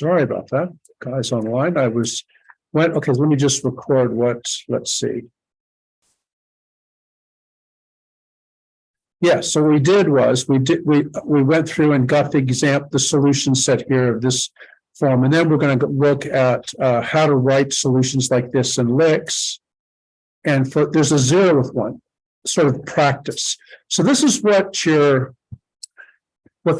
Sorry about that, guys online. Okay, let me just record let's see. Yeah, so what we did was we went through and got the solution set here of this form, and then we're going to look at how to write solutions like this in Latex. And there's a 0 with 1, sort of practice. So this is what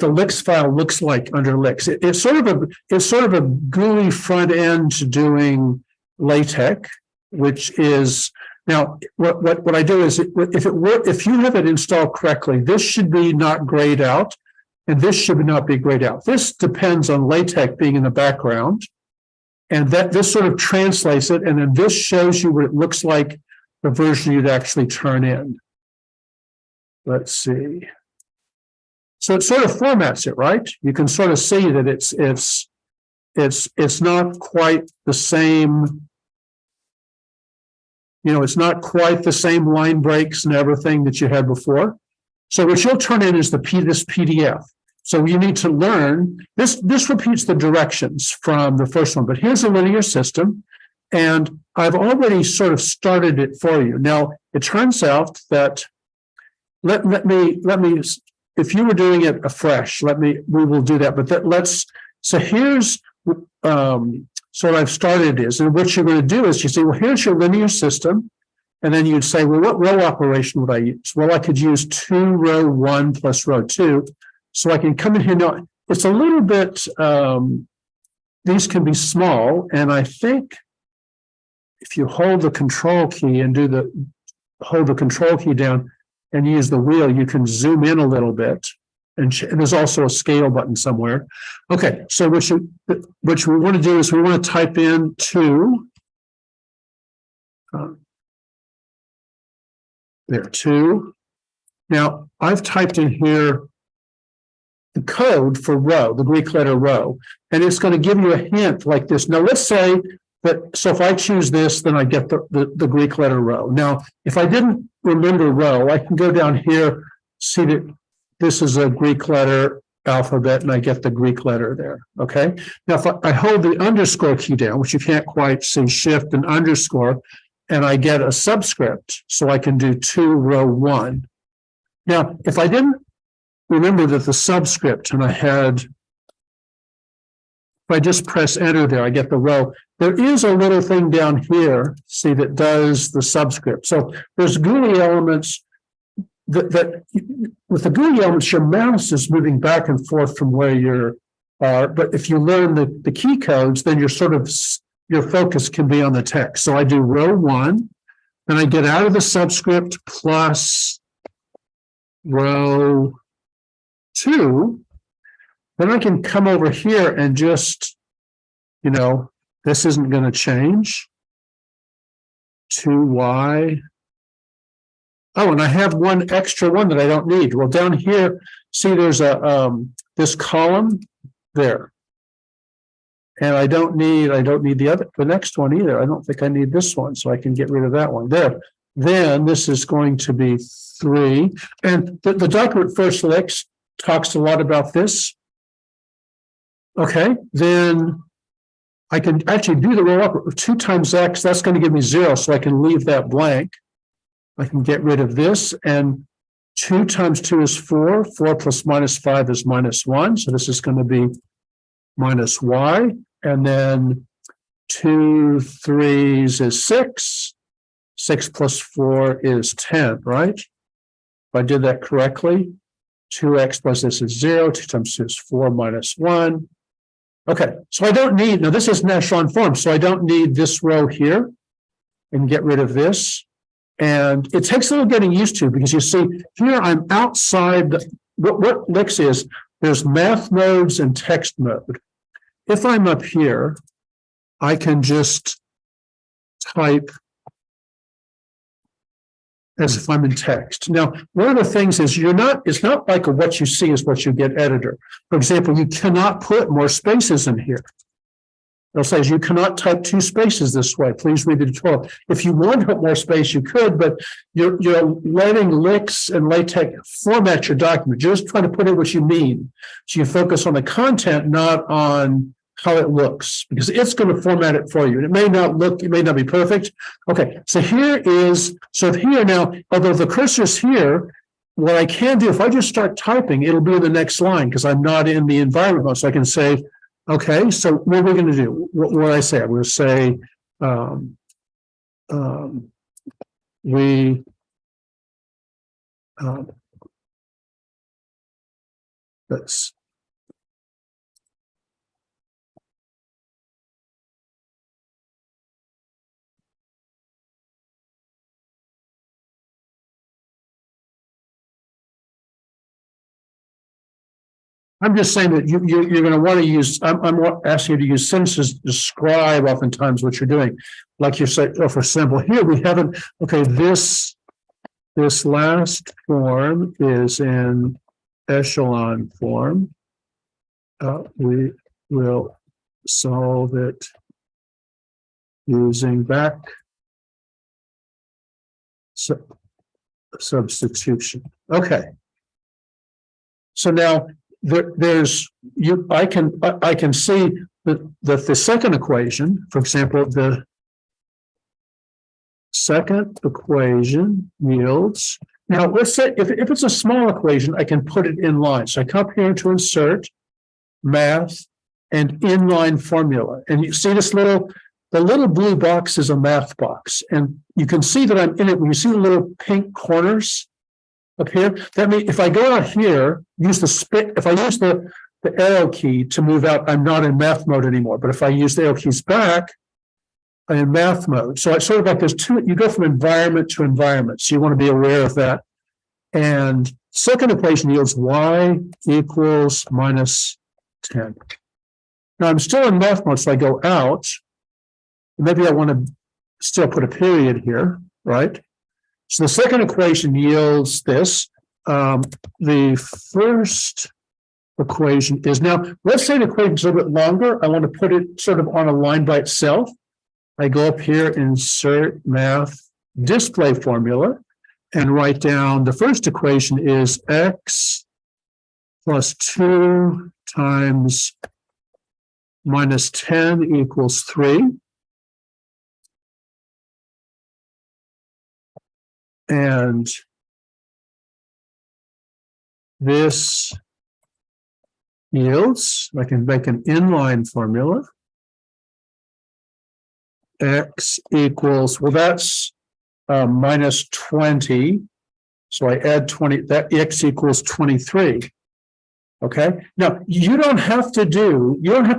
the Latex file looks like under Latex. It's sort of a GUI front end to doing LaTeX, which is now what I do is if you have it installed correctly, this should be not grayed out, and this should not be grayed out. This depends on LaTeX being in the background, and that this sort of translates it, and then this shows you what it looks like the version you'd actually turn in. Let's see. So it sort of formats it, right? You can sort of see that it's not quite the same. It's not quite the same line breaks and everything that you had before. So what you'll turn in is this PDF. So you need to learn this. This repeats the directions from the first one, but here's a linear system, and I've already sort of started it for you. Now it turns out that let me. If you were doing it afresh, we will do that. But so here's so what I've started is, and what you're going to do is you say, well, here's your linear system. And then you'd say, well, what row operation would I use? Well, I could use 2 row 1 plus row 2. So I can come in here. Now, it's a little bit, these can be small. And I think if you hold the control key and hold the control key down and use the wheel, you can zoom in a little bit. And there's also a scale button somewhere. Okay, so what we want to do is we want to type in 2. There, 2. Now, I've typed in here the code for row, the Greek letter row, and it's going to give you a hint like this. Now, let's say that, so if I choose this, then I get the Greek letter row. Now, if I didn't remember row, I can go down here, see that this is a Greek letter alphabet, and I get the Greek letter there, okay? Now, if I hold the underscore key down, which you can't quite see, shift and underscore, and I get a subscript, so I can do 2 row 1. Now, if I didn't remember that the subscript, and if I just press enter there, I get the row. There is a little thing down here, see, that does the subscript. So there's GUI elements that with the GUI elements, your mouse is moving back and forth from where you are. But if you learn the key codes, then your focus can be on the text. So I do row 1, and I get out of the subscript plus row 2. Then I can come over here and just, this isn't going to change. 2Y. Oh, and I have one extra one that I don't need. Well, down here, see, there's this column there. And I don't need the next one either. I don't think I need this one, so I can get rid of that one there. Then this is going to be 3. And the document first Latex talks a lot about this. Okay, then I can actually do the row up 2 times X. That's going to give me 0, so I can leave that blank. I can get rid of this, and 2 times 2 is 4. 4 plus minus 5 is minus 1. So this is going to be minus Y. And then 2 3s is 6. 6 plus 4 is 10, right? If I did that correctly, 2x plus this is 0. 2 times 2 is 4 minus 1. Okay, so I don't need, now this is echelon form, so I don't need this row here, and get rid of this. And it takes a little getting used to, because you see here I'm outside what Latex is. There's math modes and text mode. If I'm up here, I can just type as if I'm in text. Now, one of the things is it's not like what you see is what you get editor. For example, you cannot put more spaces in here. It'll say you cannot type 2 spaces this way. Please read the tutorial. If you want to put more space, you could, but you're letting Latex and LaTeX format your document. You're just trying to put in what you mean. So you focus on the content, not on how it looks, because it's going to format it for you. And it may not look, it may not be perfect. Okay, so here now, although the cursor's here, what I can do, if I just start typing, it'll be in the next line because I'm not in the environment mode. So I can say, okay, so what are we going to do? What I say? I'm going to say, let's. I'm just saying that you're going to want to use, I'm asking you to use sentences to describe oftentimes what you're doing. Like you said, for example, here we haven't, okay, this last form is in echelon form. We will solve it using back substitution. Okay. So now, I can see that the second equation, for example, the second equation yields. Now, let's say if it's a small equation, I can put it in line. So I come up here to insert math and inline formula. And you see the little blue box is a math box. And you can see that I'm in it when you see the little pink corners up here. That means if I go out here, if I use the arrow key to move out, I'm not in math mode anymore. But if I use the arrow keys back, I'm in math mode. So it's sort of like you go from environment to environment. So you want to be aware of that. And second equation yields y equals minus 10. Now I'm still in math mode, so I go out. Maybe I want to still put a period here, right? So the second equation yields this. The first equation is now, let's say the equation is a little bit longer. I want to put it sort of on a line by itself. I go up here, insert math display formula, and write down the first equation is x plus 2 times minus 10 equals 3. And this yields, I can make an inline formula. X equals, well, that's minus 20. So I add 20, that X equals 23. Okay. Now, you don't have to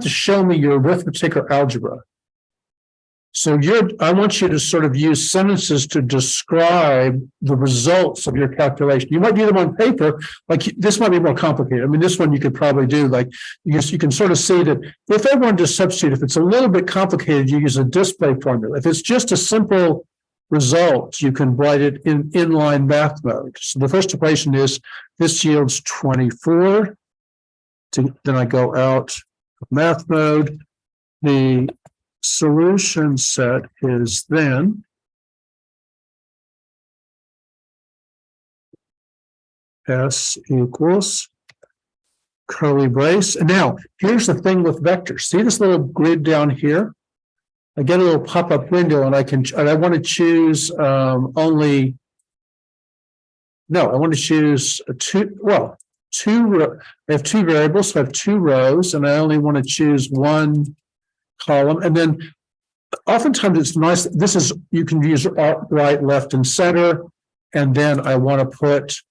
show me your arithmetic or algebra. So I want you to sort of use sentences to describe the results of your calculation. You might do them on paper, like this might be more complicated. I mean, this one you could probably do, like you can sort of see that if I wanted to substitute, if it's a little bit complicated, you use a display formula. If it's just a simple result, you can write it in inline math mode. So the first equation is this yields 24. Then I go out of math mode. The solution set is then S equals curly brace. And now here's the thing with vectors. See this little grid down here? I get a little pop-up window and I want to choose I want to choose I have two variables, so I have 2 rows, and I only want to choose 1 column. And then oftentimes it's nice, you can use right, left, and center. And then I want to put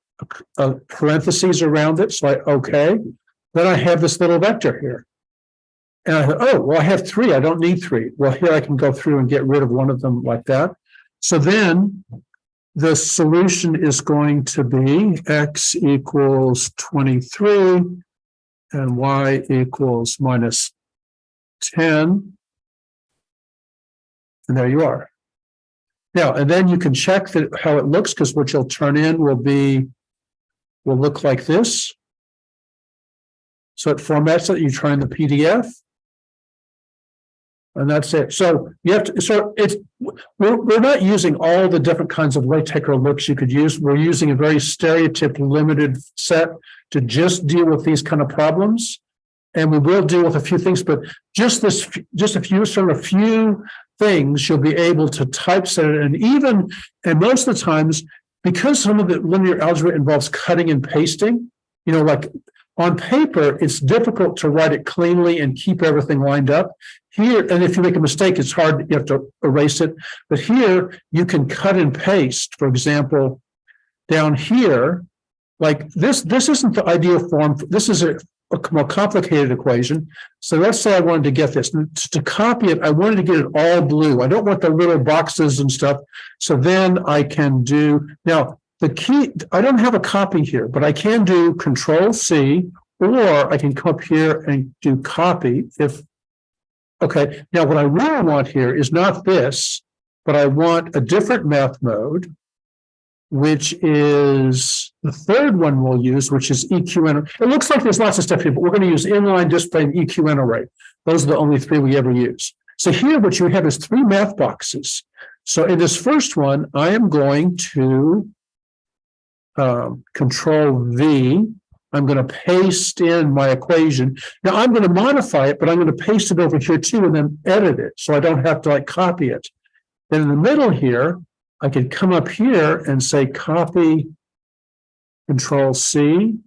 parentheses around it. So then I have this little vector here. And I thought, oh, well, I have 3. I don't need 3. Well, here I can go through and get rid of one of them like that. So then the solution is going to be x equals 23 and y equals minus 10. And there you are. Now, and then you can check how it looks, because what you'll turn in will look like this. So it formats it, you turn in the PDF. And that's it. So you have to, we're not using all the different kinds of LaTeX or looks you could use. We're using a very stereotyped limited set to just deal with these kind of problems. and we will deal with a few things, but just a few things, you'll be able to typeset it. And most of the times, because some of the linear algebra involves cutting and pasting, like on paper, it's difficult to write it cleanly and keep everything lined up. Here, and if you make a mistake, it's hard, you have to erase it. But here, you can cut and paste. For example, down here, like this isn't the ideal form. This is a more complicated equation. So let's say I wanted to get this. To copy it, I wanted to get it all blue. I don't want the little boxes and stuff. So then I can do, now the key, I don't have a copy here, but I can do Control-C, or I can come up here and do copy okay, now what I really want here is not this, but I want a different math mode, which is the third one we'll use, which is EQN. It looks like there's lots of stuff here, but we're going to use inline display and EQN array. Those are the only three we ever use. So here what you have is three math boxes. So in this first one, I am going to Control-V. I'm going to paste in my equation. Now I'm going to modify it, but I'm going to paste it over here too and then edit it so I don't have to copy it. Then in the middle here, I could come up here and say copy, Control-C,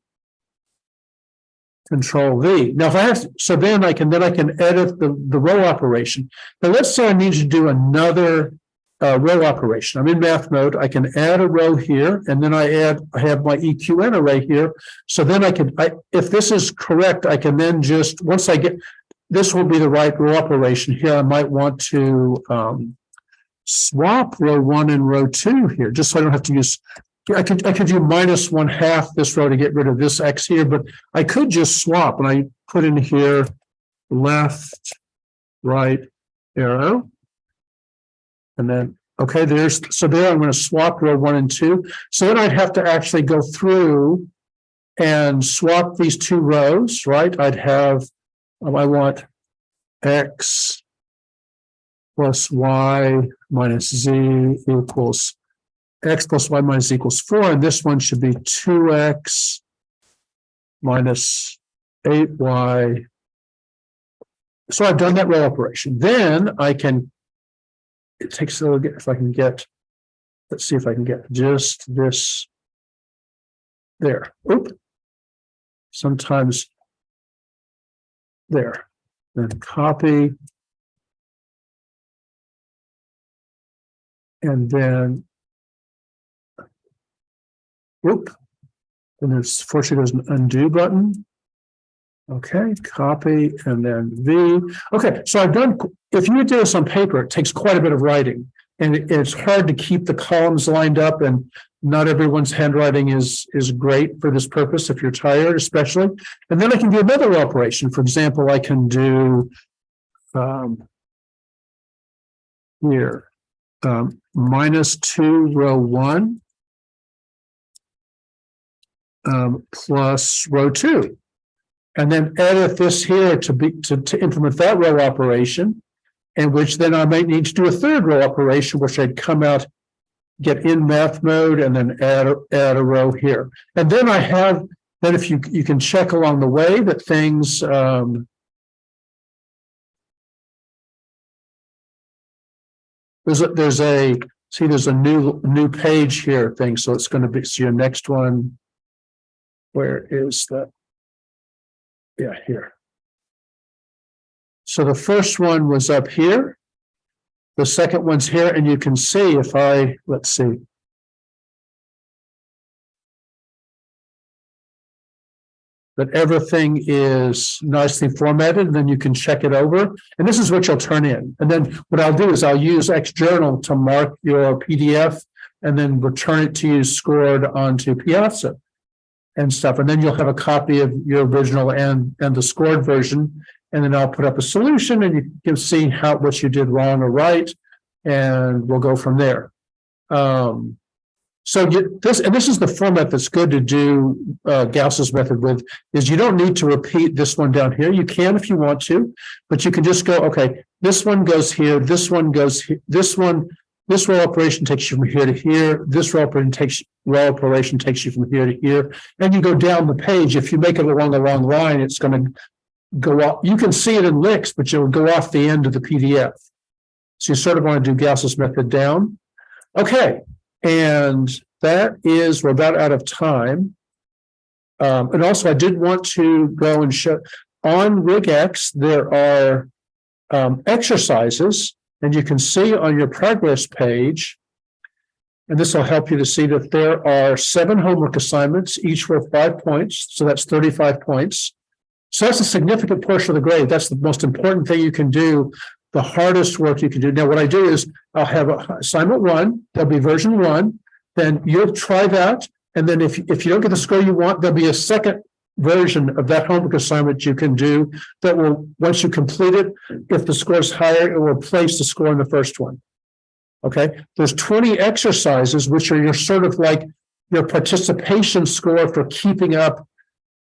Control-V. Now if I have, so then I can edit the row operation. Now let's say I need to do another row operation. I'm in math mode. I can add a row here, and then I have my EQN array here. So then if this is correct, I can then just, once I get, this will be the right row operation here. I might want to swap row 1 and row 2 here, just so I don't have to use, I could do -1/2 this row to get rid of this X here, but I could just swap, and I put in here left, right arrow. And then, okay, so there I'm going to swap row 1 and 2. So then I'd have to actually go through and swap these two rows, right? I'd have, I want X plus Y minus Z equals X plus Y minus Z equals 4. And this one should be 2X minus 8Y. So I've done that row operation. Then I can, it takes a little bit, if I can get, let's see if I can get just this there. Oop. Sometimes there. Then copy. And then, whoop. And there's, fortunately, there's an undo button. Okay, copy, and then V. Okay, so I've done, if you do this on paper, it takes quite a bit of writing, and it's hard to keep the columns lined up, and not everyone's handwriting is great for this purpose if you're tired, especially. And then I can do another operation. For example, I can do here, -2 row 1 plus row 2. And then edit this here to implement that row operation, in which then I might need to do a third row operation, which I'd come out, get in math mode, and then add a row here. And then I have, then if you can check along the way that things, there's a new page here thing. So it's going to be, so your next one, where is that? Yeah, here. So the first one was up here. The second one's here, and you can see if I, let's see. That everything is nicely formatted, and then you can check it over. And this is what you'll turn in. And then what I'll do is I'll use XJournal to mark your PDF and then return it to you scored onto Piazza and stuff. And then you'll have a copy of your original and the scored version. And then I'll put up a solution, and you can see what you did wrong or right, and we'll go from there. So this is the format that's good to do Gauss's method with, is you don't need to repeat this one down here. You can if you want to, but you can just go, okay, this one goes here, this one goes here, this row operation takes you from here to here, this row operation takes you from here to here, and you go down the page. If you make it along the wrong line, it's going to go off. You can see it in licks, but you'll go off the end of the PDF. So you sort of want to do Gauss's method down. Okay. And that is, we're about out of time. And also I did want to go and show on RigX, there are exercises, and you can see on your progress page, and this will help you to see that there are 7 homework assignments, each worth 5 points. So that's 35 points. So that's a significant portion of the grade. That's the most important thing you can do, the hardest work you can do. Now, what I do is I'll have assignment 1, there'll be version 1, then you'll try that. And then if you don't get the score you want, there'll be a second version of that homework assignment you can do that will, once you complete it, if the score is higher, it will replace the score in the first one. Okay, there's 20 exercises, which are your sort of like your participation score for keeping up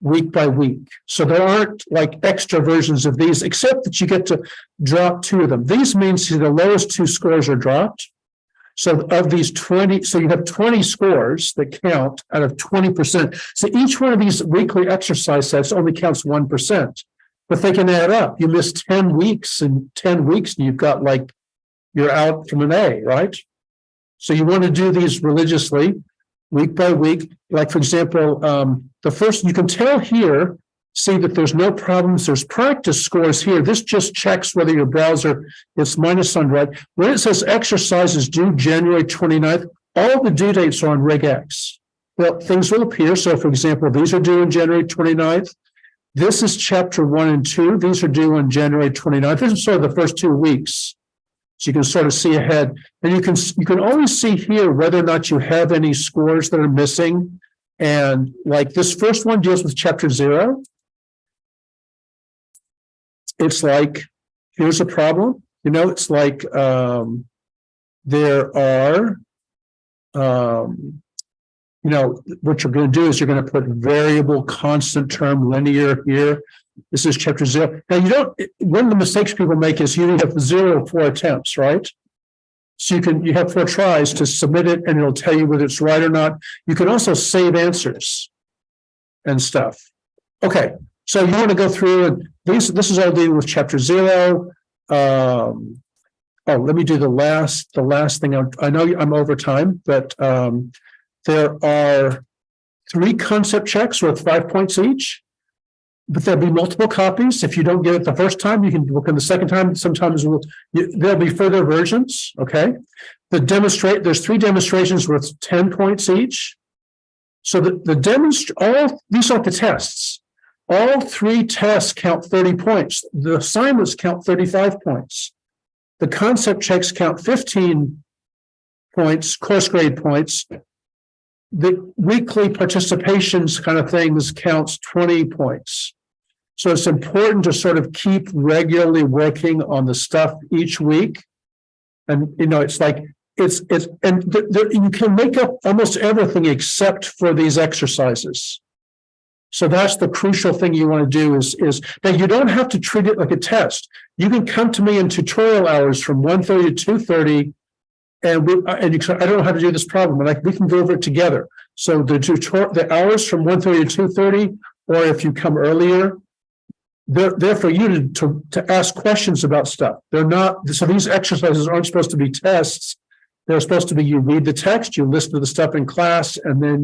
week by week. So there aren't like extra versions of these, except that you get to drop 2 of them. These means the lowest 2 scores are dropped. So of these 20, so you have 20 scores that count out of 20%. So each one of these weekly exercise sets only counts 1%, but they can add up. You miss 10 weeks and 10 weeks, and you've got like, you're out from an A, right? So you want to do these religiously, week by week. Like, for example, the first, you can tell here, see that there's no problems. There's practice scores here. This just checks whether your browser is minus on right. When it says exercises due January 29th, all the due dates are on RigX. Well, things will appear. So, for example, these are due on January 29th. This is chapter 1 and 2. These are due on January 29th. This is sort of the first 2 weeks. So you can sort of see ahead, and you can always see here whether or not you have any scores that are missing. And like this first one deals with chapter 0. It's like, here's a problem. You know, it's like there are, you know, what you're going to do is you're going to put variable, constant term, linear here. This is chapter 0. Now, you don't, one of the mistakes people make is you have 0 4 attempts, right? So you have 4 tries to submit it, and it'll tell you whether it's right or not. You can also save answers and stuff. Okay, so you want to go through, and this is all dealing with chapter 0. Let me do the last thing. I know I'm over time, but there are 3 concept checks worth 5 points each. But there'll be multiple copies. If you don't get it the first time, you can look in the second time. Sometimes there'll be further versions. Okay. There's 3 demonstrations worth 10 points each. So all these are the tests. All 3 tests count 30 points. The assignments count 35 points. The concept checks count 15 points, course grade points. The weekly participations kind of things counts 20 points. So it's important to sort of keep regularly working on the stuff each week. And, you know, it's like, you can make up almost everything except for these exercises. So that's the crucial thing you want to do is that you don't have to treat it like a test. You can come to me in tutorial hours from 1:30 to 2:30, I don't know how to do this problem. Like, we can go over it together. So the hours from 1:30 to 2:30, or if you come earlier, they're for you to ask questions about stuff. They're not, so these exercises aren't supposed to be tests. They're supposed to be, you read the text, you listen to the stuff in class, and then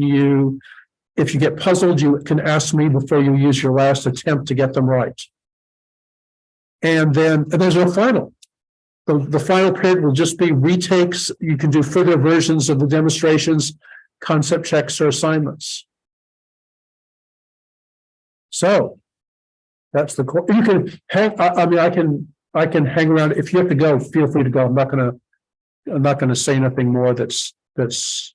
if you get puzzled, you can ask me before you use your last attempt to get them right. And there's no final. The final period will just be retakes. You can do further versions of the demonstrations, concept checks, or assignments. So that's the core. You can hang. I can hang around. If you have to go, feel free to go. I'm not going to say nothing more. That's